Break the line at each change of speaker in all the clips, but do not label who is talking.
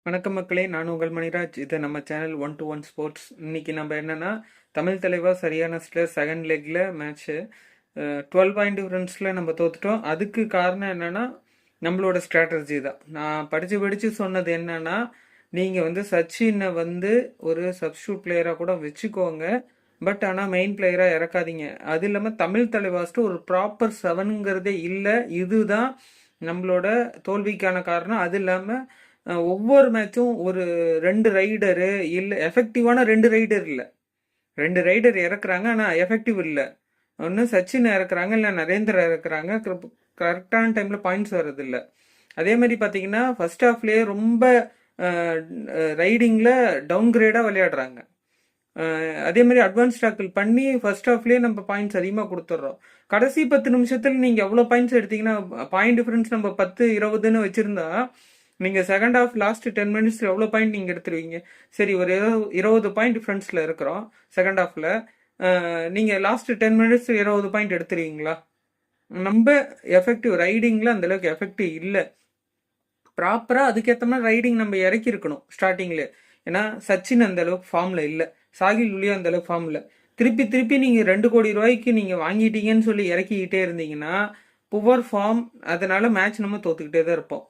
வணக்கம் மக்களே, நான் உங்கள் மணிராஜ். இது நம்ம சேனல் 1-to-1 ஸ்போர்ட்ஸ். இன்னைக்கு நம்ம என்னன்னா, தமிழ் தலைவா சரியானஸ்ல செகண்ட் லெக்ல மேட்ச்சு 12 பாயிண்ட் டிஃபரன்ஸில் நம்ம தோத்துட்டோம். அதுக்கு காரணம் என்னன்னா, நம்மளோட ஸ்ட்ராட்டஜி தான். நான் படித்து சொன்னது என்னன்னா, நீங்கள் வந்து சச்சினை வந்து ஒரு சப்ஸ்டியூட் பிளேயராக கூட வச்சுக்கோங்க, பட் ஆனால் மெயின் பிளேயராக இறக்காதீங்க. அது இல்லாமல் தமிழ் தலைவாஸ்ட்டு ஒரு ப்ராப்பர் செவனுங்கிறதே இல்லை. இதுதான் நம்மளோட தோல்விக்கான காரணம். அது இல்லாமல் ஒவ்வொரு மேட்சும் ஒரு 2 ரைடரு இல்லை, எஃபெக்டிவான 2 ரைடர் இல்லை, 2 ரைடர் இறக்குறாங்க ஆனால் எஃபெக்டிவ் இல்லை. ஒன்று சச்சின் இறக்குறாங்க, இல்லை நரேந்திரா இறக்குறாங்க, கரெக்டான டைமில் பாயிண்ட்ஸ் வர்றதில்லை. அதே மாதிரி பார்த்தீங்கன்னா ஃபர்ஸ்ட் ஹாஃப்லேயே ரொம்ப ரைடிங்கில் டவுன் கிரேடாக விளையாடுறாங்க. அதே மாதிரி அட்வான்ஸ் டாக்கிள் பண்ணி ஃபர்ஸ்ட் ஹாஃப்லேயே நம்ம பாயிண்ட்ஸ் அதிகமாக கொடுத்துட்றோம். கடைசி 10 நிமிஷத்தில் நீங்கள் எவ்வளோ பாயிண்ட்ஸ் எடுத்தீங்கன்னா, பாயிண்ட் டிஃபரன்ஸ் நம்ம 10-20ன்னு வச்சுருந்தா நீங்கள் செகண்ட் ஹாஃப் லாஸ்ட் 10 மினிட்ஸில் எவ்வளோ பாயிண்ட் நீங்கள் எடுத்துருவீங்க? சரி, ஒரு 20 பாயிண்ட் டிஃப்ரென்ஸில் இருக்கிறோம் செகண்ட் ஹாஃபில். நீங்கள் லாஸ்ட் 10 மினிட்ஸ் 20 பாயிண்ட் எடுத்துருவீங்களா? நம்ம எஃபெக்டிவ் ரைடிங்கில் அந்தளவுக்கு எஃபெக்டிவ் இல்லை. ப்ராப்பராக அதுக்கேற்ற மாதிரி ரைடிங் நம்ம இறக்கிருக்கணும் ஸ்டார்டிங்கில். ஏன்னா சச்சின் அந்த அளவுக்கு ஃபார்மில் இல்லை, சாகில் லுலியா அந்த அளவுக்கு ஃபார்மில். திருப்பி நீங்கள் 2 கோடி ரூபாய்க்கு நீங்கள் வாங்கிட்டீங்கன்னு சொல்லி இறக்கிக்கிட்டே இருந்தீங்கன்னா புவர் ஃபார்ம். அதனால மேட்ச் நம்ம தோத்துக்கிட்டே தான் இருப்போம்.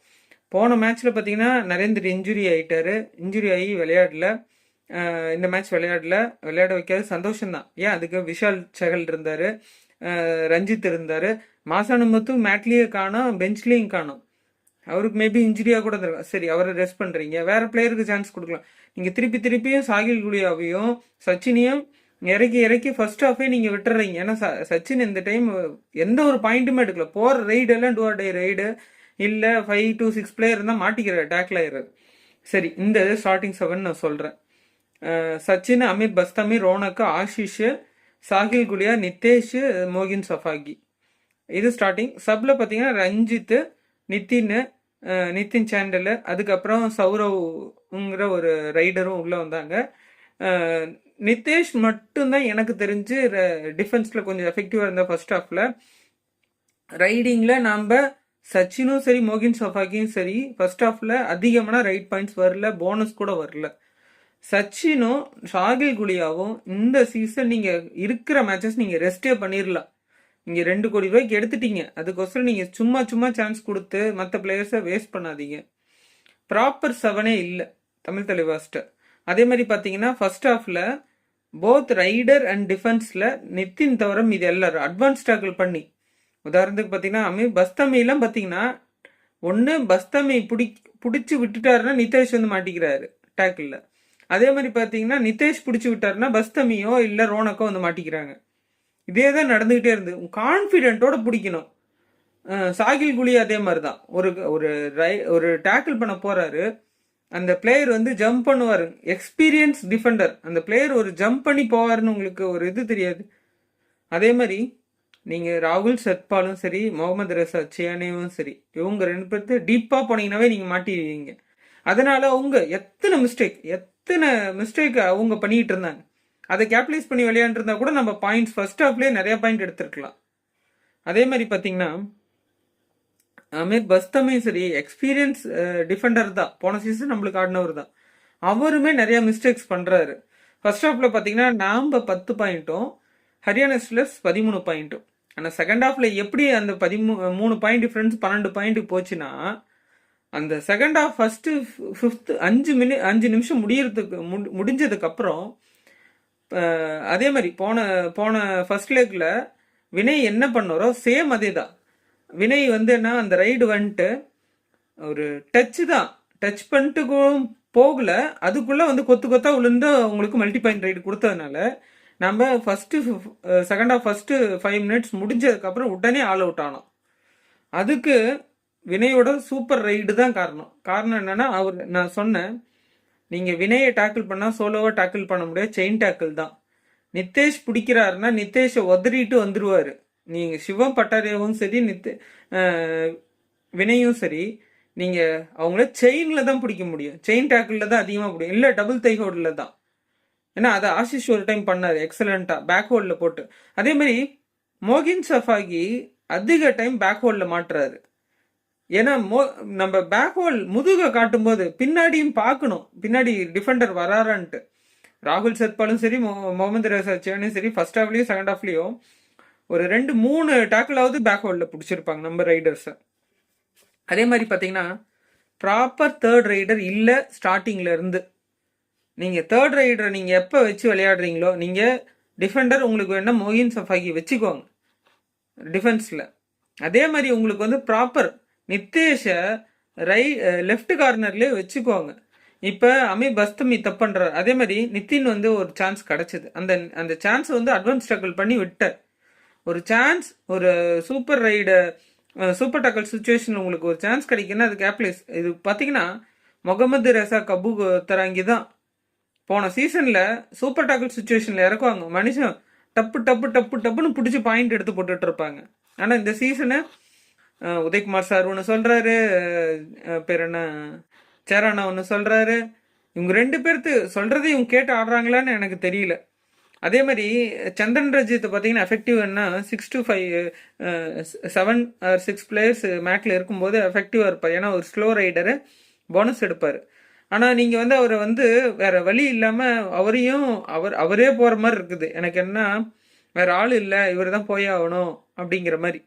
போன மேட்ச்சில் பார்த்தீங்கன்னா நரேந்திர இன்ஜுரி ஆகிட்டாரு. இன்ஜுரி ஆகி விளையாடல. இந்த மேட்ச் விளையாட வைக்காது சந்தோஷம்தான். ஏன், அதுக்கு விஷால் சகல் இருந்தார், ரஞ்சித் இருந்தார், மாசானுமத்தும் மேட்லேயே காணும், பெஞ்ச்லேயும் காணும். அவருக்கு மேபி இன்ஜுரியாக கூட இருந்திருக்கும். சரி, அவரை ரெஸ்ட் பண்ணுறீங்க, வேறு பிளேயருக்கு சான்ஸ் கொடுக்கலாம். நீங்கள் திருப்பியும் சாகில் குலியாவையும் சச்சினையும் இறக்கி ஃபர்ஸ்ட் ஹாஃபே நீங்கள் விட்டுறீங்க. ஏன்னா சச்சின் இந்த டைம் எந்த ஒரு பாயிண்ட்டுமே எடுக்கல. போகிற ரைடெல்லாம் டூ ஆர் டே ரைடு இல்லை, 5 to 6 பிளேயர் இருந்தால் மாட்டிக்கிறார், டேக்கில் ஆயிடுறாரு. சரி, இந்த ஸ்டார்டிங் 7 நான் சொல்கிறேன். சச்சின், அமீர் பஸ்தமி, ரோனக்கு, ஆஷிஷ், சாகில் குலியா, நிதேஷ், மோகின் சஃபாகி. இது ஸ்டார்டிங். சப்பில் பார்த்தீங்கன்னா ரஞ்சித், நிதின் சாண்டல், அதுக்கப்புறம் சௌரவ்ங்கிற ஒரு ரைடரும் உள்ளே வந்தாங்க. நிதேஷ் மட்டும்தான் எனக்கு தெரிஞ்சு டிஃபென்ஸில் கொஞ்சம் எஃபெக்டிவாக இருந்தால் ஃபர்ஸ்ட் ஹாஃபில். ரைடிங்கில் நம்ம சச்சினும் சரி மோகின் சஃபாகியும் சரி ஃபர்ஸ்ட் ஹாஃபில் அதிகமான ரைட் பாயிண்ட்ஸ் வரல, போனஸ் கூட வரல. சச்சினும் சாகில் குலியாவும் இந்த சீசன் நீங்கள் இருக்கிற மேட்சஸ் நீங்கள் ரெஸ்டே பண்ணிடலாம். நீங்கள் 2 கோடி ரூபாய்க்கு எடுத்துட்டீங்க, அதுக்கோசரம் நீங்கள் சும்மா சான்ஸ் கொடுத்து மற்ற பிளேயர்ஸை வேஸ்ட் பண்ணாதீங்க. ப்ராப்பர் 7 இல்லை தமிழ் தலைவாஸ்ட்டை. அதே மாதிரி பார்த்தீங்கன்னா ஃபர்ஸ்ட் ஹாஃபில் போத் ரைடர் அண்ட் டிஃபென்ஸில் நிதின் தவிர மீது எல்லாரும் அட்வான்ஸ் டாக்கிள் பண்ணி, உதாரணத்துக்கு பார்த்தீங்கன்னா அமீர் பஸ்தமிலாம் பார்த்தீங்கன்னா ஒன்று பஸ்தமி பிடிச்சி விட்டுட்டாருன்னா நிதேஷ் வந்து மாட்டிக்கிறாரு டேக்கிளில். அதே மாதிரி பார்த்தீங்கன்னா நிதேஷ் பிடிச்சி விட்டாருன்னா பஸ்தமியோ இல்லை ரோனக்கோ வந்து மாட்டிக்கிறாங்க. இதே தான் நடந்துக்கிட்டே இருந்து கான்ஃபிடென்ட்டோட பிடிக்கணும். சாகில் குலி அதே மாதிரி தான். ஒரு டேக்கிள் பண்ண போறாரு, அந்த பிளேயர் வந்து ஜம்ப் பண்ணுவார், எக்ஸ்பீரியன்ஸ் டிஃபெண்டர். அந்த பிளேயர் ஒரு ஜம்ப் பண்ணி போவாருன்னு உங்களுக்கு ஒரு இது தெரியாது. அதே மாதிரி நீங்கள் ராகுல் சத்பாலும் சரி, முகமது ரசா சியானேவும் சரி, இவங்க 2 பேர்த்து டீப்பாக போனீங்கன்னாவே நீங்கள் மாட்டிடுவீங்க. அதனால அவங்க எத்தனை மிஸ்டேக் அவங்க பண்ணிட்டு இருந்தாங்க. அதை கேபிட்டலைஸ் பண்ணி விளையாண்டுருந்தா கூட நம்ம பாயிண்ட்ஸ் ஃபர்ஸ்ட் ஹாஃப்லேயே நிறைய பாயிண்ட் எடுத்துருக்கலாம். அதே மாதிரி பார்த்தீங்கன்னா அமீர் பஸ்தமையும் சரி எக்ஸ்பீரியன்ஸ் டிஃபெண்டர் தான், போன சீசன் நம்மளுக்கு ஆடினவர் தான். அவருமே நிறைய மிஸ்டேக்ஸ் பண்ணுறாரு. ஃபர்ஸ்ட் ஹாஃபில் பார்த்தீங்கன்னா நாம் 10 பாயிண்ட்டும் ஹரியானா ஸ்டில்லர்ஸ் 13 பாயிண்ட்டும். ஆனால் செகண்ட் ஹாஃபில் எப்படி அந்த 13 பாயிண்ட் டிஃப்ரென்ஸ் 12 பாயிண்ட் போச்சுன்னா, அந்த செகண்ட் ஹாஃப் ஃபர்ஸ்ட் 5 நிமிஷம் முடிஞ்சதுக்கப்புறம் அதே மாதிரி போன ஃபர்ஸ்ட் லெக்கில் வினய் என்ன பண்ணாரோ சேம் அதே தான். வினய் வந்து என்ன, அந்த ரைடு வந்துட்டு ஒரு டச் பண்ணிட்டு போகல, அதுக்குள்ளே வந்து கொத்தா விழுந்து அவங்களுக்கு மல்டி பாயிண்ட் ரைடு கொடுத்ததுனால நம்ம செகண்ட் ஹாஃப் ஃபர்ஸ்ட் 5 மினிட்ஸ் முடிஞ்சதுக்கப்புறம் உடனே ஆல் அவுட் ஆனோம். அதுக்கு வினயோட சூப்பர் ரைடு தான் காரணம் என்னன்னா, நான் சொன்னேன், நீங்கள் வினயை டேக்கிள் பண்ணால் சோலோவாக டேக்கிள் பண்ண முடியாது, செயின் டேக்கிள் தான். நிதேஷ் பிடிக்கிறாருன்னா நிதேஷை உதறிட்டு வந்துடுவார். நீங்கள் சிவம் பட்டாரியாவும் சரி வினையும் சரி, நீங்கள் அவங்கள செயினில் தான் பிடிக்க முடியும், செயின் டேக்கிளில் தான் அதிகமாக பிடிக்கும், இல்லை டபுள் தை ஹோல்டில் தான். ஏன்னா அதை ஆஷிஷ் ஒரு டைம் பண்ணார் எக்ஸலண்ட்டாக பேக் ஹோல்டில் போட்டு. அதே மாதிரி மோகின் சஃபாகி அதிக டைம் பேக் ஹோல்டில் மாட்டுறாரு. ஏன்னா நம்ம பேக் ஹோல் முதுக காட்டும்போது பின்னாடியும் பார்க்கணும், பின்னாடி டிஃபெண்டர் வராரான்ட்டு. ராகுல் சத்பாலும் சரி, முகமது ரசாச்சியானும் சரி, ஃபர்ஸ்ட் ஹாஃப்லயும் செகண்ட் ஹாஃப்லயும் ஒரு 2-3 டேக்கிளாவது பேக் ஹோல்ல பிடிச்சிருப்பாங்க நம்ம ரைடர்ஸை. அதே மாதிரி பார்த்தீங்கன்னா ப்ராப்பர் தேர்ட் ரைடர் இல்லை ஸ்டார்டிங்ல இருந்து. நீங்கள் தேர்ட் ரைடரை நீங்கள் எப்போ வச்சு விளையாடுறீங்களோ, நீங்கள் டிஃபெண்டர் உங்களுக்கு வேணால் மொயின் சஃபாகி வச்சுக்கோங்க டிஃபென்ஸில். அதே மாதிரி உங்களுக்கு வந்து ப்ராப்பர் நித்தேஷை லெஃப்ட் கார்னர்லேயே வச்சுக்கோங்க. இப்போ அமீர் பஸ்தமி தப்புன்றார். அதே மாதிரி நிதின் வந்து ஒரு சான்ஸ் கிடச்சிது, அந்த சான்ஸ் வந்து அட்வான்ஸ் டேக்கிள் பண்ணி விட்டார். ஒரு சான்ஸ், ஒரு சூப்பர் சூப்பர் டேக்கிள் சுச்சுவேஷன் உங்களுக்கு ஒரு சான்ஸ் கிடைக்குன்னா அது கேப்லேஸ். இது பார்த்தீங்கன்னா முகமது ரசா கபு தராங்கி தான் போன சீசனில் சூப்பர் டேக்கிள் சுச்சுவேஷனில் இறக்குவாங்க. மனுஷன் டப்புன்னு பிடிச்சி பாயிண்ட் எடுத்து போட்டுட்டு இருப்பாங்க. ஆனால் இந்த சீசனு உதயகுமார் சார் ஒன்று சொல்கிறாரு, பேர் என்ன சேரானா ஒன்று சொல்கிறாரு. இவங்க 2 பேர்த்து சொல்கிறத இவங்க கேட்டு ஆடுறாங்களான்னு எனக்கு தெரியல. அதே மாதிரி சந்திரன் ரஜித் பார்த்தீங்கன்னா எஃபெக்டிவ் என்ன 6 to 5 7 or 6 பிளேயர்ஸ் மேட்ல இருக்கும்போது எஃபெக்டிவாக இருப்பார். ஏன்னா ஒரு ஸ்லோ ரைடரு போனஸ் எடுப்பார். ஆனால் நீங்கள் வந்து அவரை வந்து வேற வழி இல்லாமல் அவரே போகிற மாதிரி இருக்குது. எனக்கு என்ன வேற ஆள் இல்லை, இவர் தான் போய் ஆகணும் அப்படிங்கிற மாதிரி.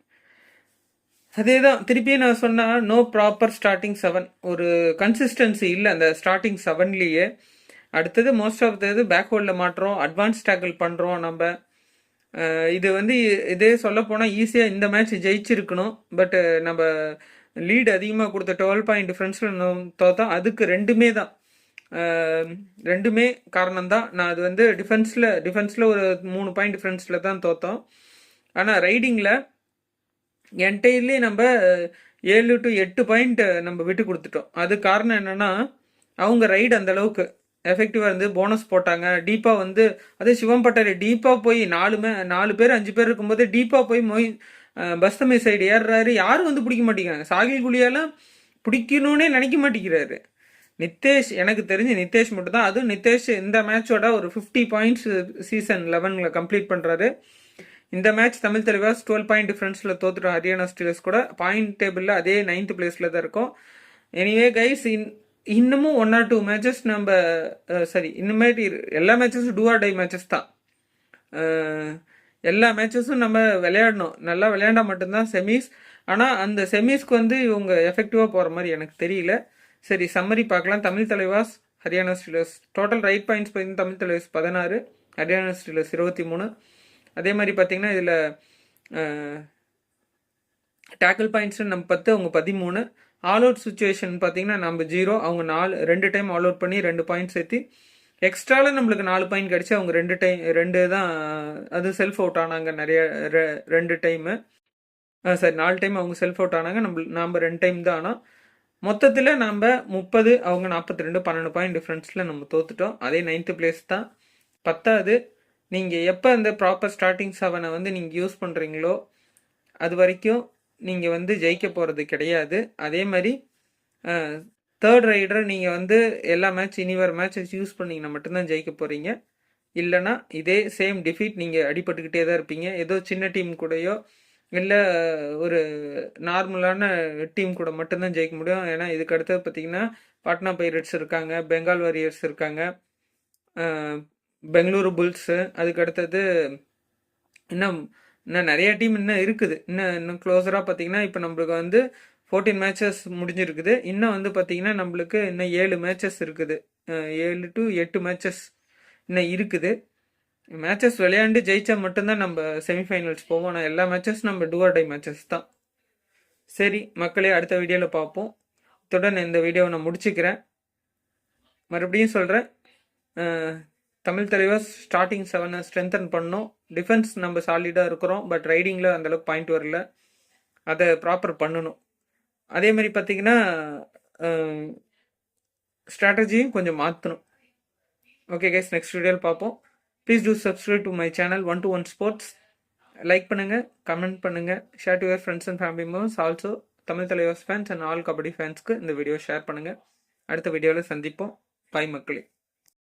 அதே தான் திருப்பியும் நான் சொன்னால் நோ ப்ராப்பர் ஸ்டார்டிங் 7, ஒரு கன்சிஸ்டன்சி இல்லை அந்த ஸ்டார்டிங் 7லேயே. அடுத்தது மோஸ்ட் ஆஃப் இது பேக் ஹோல்டில் மாட்டுறோம், அட்வான்ஸ் டேக்கிள் பண்ணுறோம் நம்ம. இது வந்து இதே சொல்ல போனால் ஈஸியாக இந்த மேட்ச் ஜெயிச்சிருக்கணும். பட் நம்ம லீடு அதிகமாக கொடுத்த 12 பாயிண்ட் டிஃப்ரென்ஸில் தோத்தா. அதுக்கு ரெண்டுமே காரணம் தான். நான் அது வந்து டிஃபென்ஸில் ஒரு 3 பாயிண்ட் டிஃப்ரென்ஸில் தான் தோத்தோம். ஆனால் ரைடிங்கில் என்டையர்லி நம்ம 7 to 8 பாயிண்ட் நம்ம விட்டு கொடுத்துட்டோம். அது காரணம் என்னன்னா அவங்க ரைடு அந்த அளவுக்கு எஃபெக்டிவாக இருந்து போனஸ் போட்டாங்க. டீப்பாக வந்து அதே சிவம் பட்டாரி டீப்பாக போய் 4 பேர் 5 பேர் இருக்கும்போது டீப்பாக போய் பஸ்தமே சைடு ஏறுறாரு. யாரும் வந்து பிடிக்க மாட்டேங்கிறாங்க. சாகில் குலியாலாம் பிடிக்கணும்னே நினைக்க மாட்டேங்கிறாரு. நித்தேஷ், எனக்கு தெரிஞ்சு நித்தேஷ் மட்டும் தான். அதுவும் நித்தேஷ் இந்த மேட்சோட ஒரு 50 பாயிண்ட்ஸ் சீசன் 11 கம்ப்ளீட் பண்ணுறாரு. இந்த மேட்ச் தமிழ் தலைவாஸ் 12 பாயிண்ட் டிஃப்ரென்ஸில் தோத்துட்டோம் ஹரியானா ஸ்டீலர்ஸ் கூட. பாயிண்ட் டேபிளில் அதே 9th பிளேஸில் தான் இருக்கும். எனிவே கைஸ், இன்னமும் 1 or 2 மேட்சஸ் நம்ம இன்னுமேட்டு எல்லா மேட்சஸும் டூ ஆர் டை மேட்சஸ் தான். எல்லா மேட்சஸும் நம்ம விளையாடணும். நல்லா விளையாண்டா மட்டும்தான் செமிஸ். ஆனால் அந்த செமிஸ்க்கு வந்து இவங்க எஃபெக்டிவாக போகிற மாதிரி எனக்கு தெரியல. சரி, சம்மரி பார்க்கலாம். Tamil Thalaivas Haryana stealers total right points பார்த்தீங்கன்னா தமிழ் தலைவாஸ் 16, ஹரியானா ஸ்டீலர்ஸ் 23. அதே மாதிரி பார்த்தீங்கன்னா இதில் டேக்கிள் பாயிண்ட்ஸ் நம்ம 10, அவங்க 13. ஆல் அவுட் சுச்சுவேஷன் பார்த்தீங்கன்னா நம்ம 0, அவங்க 2 டைம் ஆல் அவுட் பண்ணி 2 பாயிண்ட் சேர்த்து எக்ஸ்ட்ராவில் நம்மளுக்கு 4 பாயிண்ட் கிடச்சி அவங்க 2 தான் அது செல்ஃப் அவுட் ஆனாங்க. நிறைய 2 டைமு 4 டைம் அவங்க செல்ஃப் அவுட் ஆனாங்க. நாம் 2 டைம் தான். ஆனால் மொத்தத்தில் நம்ம 30, அவங்க 42, 12 பாயிண்ட் டிஃப்ரென்ஸில் நம்ம தோத்துட்டோம். அதே 9th பிளேஸ் தான். 10வது. நீங்கள் எப்போ அந்த ப்ராப்பர் ஸ்டார்டிங் 7 வந்து நீங்கள் யூஸ் பண்ணுறீங்களோ அது வரைக்கும் நீங்கள் வந்து ஜெயிக்க போகிறது கிடையாது. அதே மாதிரி தேர்ட் ரைடரை நீங்கள் வந்து எல்லா இனி வர மேட்சஸ் யூஸ் பண்ணிங்கன்னா மட்டும்தான் ஜெயிக்க போகிறீங்க. இல்லைனா இதே சேம் டிஃபீட் நீங்கள் அடிபட்டுக்கிட்டே தான் இருப்பீங்க. ஏதோ சின்ன டீம் கூடயோ இல்லை ஒரு நார்மலான டீம் கூட மட்டும்தான் ஜெயிக்க முடியும். ஏன்னா இதுக்கு அடுத்தது பார்த்தீங்கன்னா பாட்னா பைரட்ஸ் இருக்காங்க, பெங்கால் வாரியர்ஸ் இருக்காங்க, பெங்களூரு புல்ஸு, அதுக்கு அடுத்தது இன்னும் நிறைய டீம் இன்னும் இருக்குது. இன்னும் க்ளோஸராக பார்த்தீங்கன்னா இப்போ நம்மளுக்கு வந்து 14 மேட்சஸ் முடிஞ்சிருக்குது. இன்னும் வந்து பார்த்தீங்கன்னா நம்மளுக்கு இன்னும் 7 மேட்சஸ் இருக்குது. 7 to 8 மேட்சஸ் இன்னும் இருக்குது. மேட்சஸ் விளையாண்டு ஜெயிச்சா மட்டும்தான் நம்ம செமிஃபைனல்ஸ் போவோம். ஆனால் எல்லா மேட்சஸ் நம்ம டூ ஆர் டை மேட்சஸ் தான். சரி மக்களே, அடுத்த வீடியோவில் பார்ப்போம். இத்துடன் இந்த வீடியோவை நான் முடிச்சுக்கிறேன். மறுபடியும் சொல்கிறேன், தமிழ் தலைவாஸ் ஸ்டார்டிங் 7 ஸ்ட்ரென்தன் பண்ணோம். டிஃபென்ஸ் நம்ம சாலிடாக இருக்கிறோம், பட் ரைடிங்கில் அந்தளவுக்கு பாயிண்ட் வரல. அதை ப்ராப்பர் பண்ணணும். அதே மாதிரி பார்த்தீங்கன்னா ஸ்ட்ராட்டஜியும் கொஞ்சம் மாற்றணும். ஓகே கைஸ், நெக்ஸ்ட் வீடியோவில் பார்ப்போம். Please do subscribe to my channel 1-to-1 sports. Like பண்ணுங்கள், கமெண்ட் பண்ணுங்கள், share to your friends and family members. Also Tamil Thalaivas fans and all kabaddi ஃபேன்ஸ்க்கு இந்த வீடியோ ஷேர் பண்ணுங்கள். அடுத்த வீடியோவில் சந்திப்போம். பாய் மக்களே.